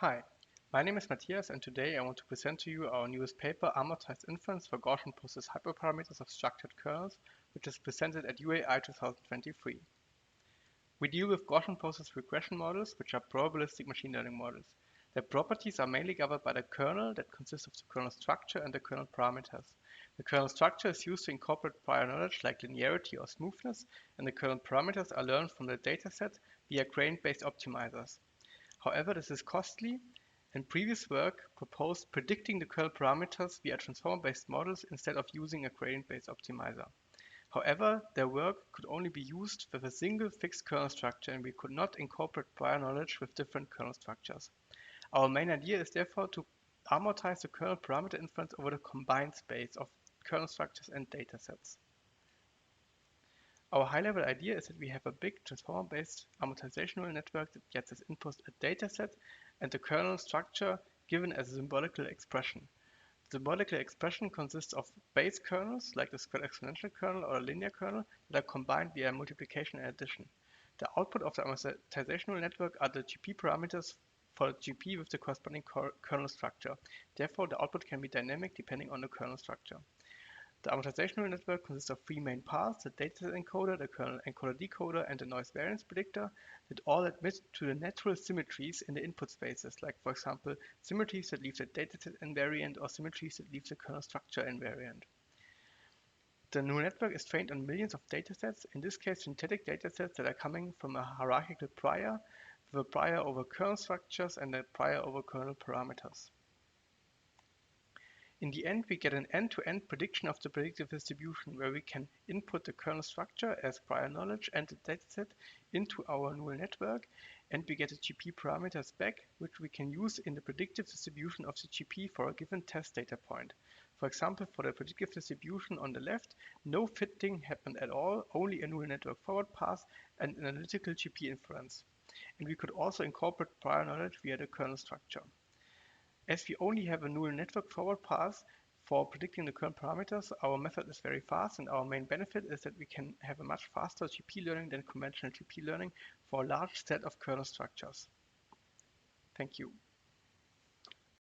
Hi, my name is Matthias and today I want to present to you our newest paper, Amortized Inference for Gaussian process hyperparameters of structured kernels, which is presented at UAI 2023. We deal with Gaussian process regression models, which are probabilistic machine learning models. Their properties are mainly governed by the kernel that consists of the kernel structure and the kernel parameters. The kernel structure is used to incorporate prior knowledge like linearity or smoothness, and the kernel parameters are learned from the dataset via gradient-based optimizers. However, this is costly, and previous work proposed predicting the kernel parameters via transformer-based models instead of using a gradient-based optimizer. However, their work could only be used with a single fixed kernel structure, and we could not incorporate prior knowledge with different kernel structures. Our main idea is therefore to amortize the kernel parameter inference over the combined space of kernel structures and datasets. Our high-level idea is that we have a big transformer-based amortization neural network that gets as input a dataset and the kernel structure given as a symbolical expression. The symbolical expression consists of base kernels, like the squared exponential kernel or a linear kernel, that are combined via multiplication and addition. The output of the amortization neural network are the GP parameters for the GP with the corresponding kernel structure. Therefore, the output can be dynamic depending on the kernel structure. The amortization neural network consists of three main parts: the dataset encoder, the kernel encoder-decoder, and the noise variance predictor that all admit to the natural symmetries in the input spaces, like for example, symmetries that leave the dataset invariant or symmetries that leave the kernel structure invariant. The neural network is trained on millions of datasets, in this case synthetic datasets that are coming from a hierarchical prior, with a prior over kernel structures and a prior over kernel parameters. In the end, we get an end-to-end prediction of the predictive distribution where we can input the kernel structure as prior knowledge and the dataset into our neural network, and we get the GP parameters back, which we can use in the predictive distribution of the GP for a given test data point. For example, for the predictive distribution on the left, no fitting happened at all, only a neural network forward pass and an analytical GP inference. And we could also incorporate prior knowledge via the kernel structure. As we only have a neural network forward pass for predicting the kernel parameters, our method is very fast, and our main benefit is that we can have a much faster GP learning than conventional GP learning for a large set of kernel structures. Thank you.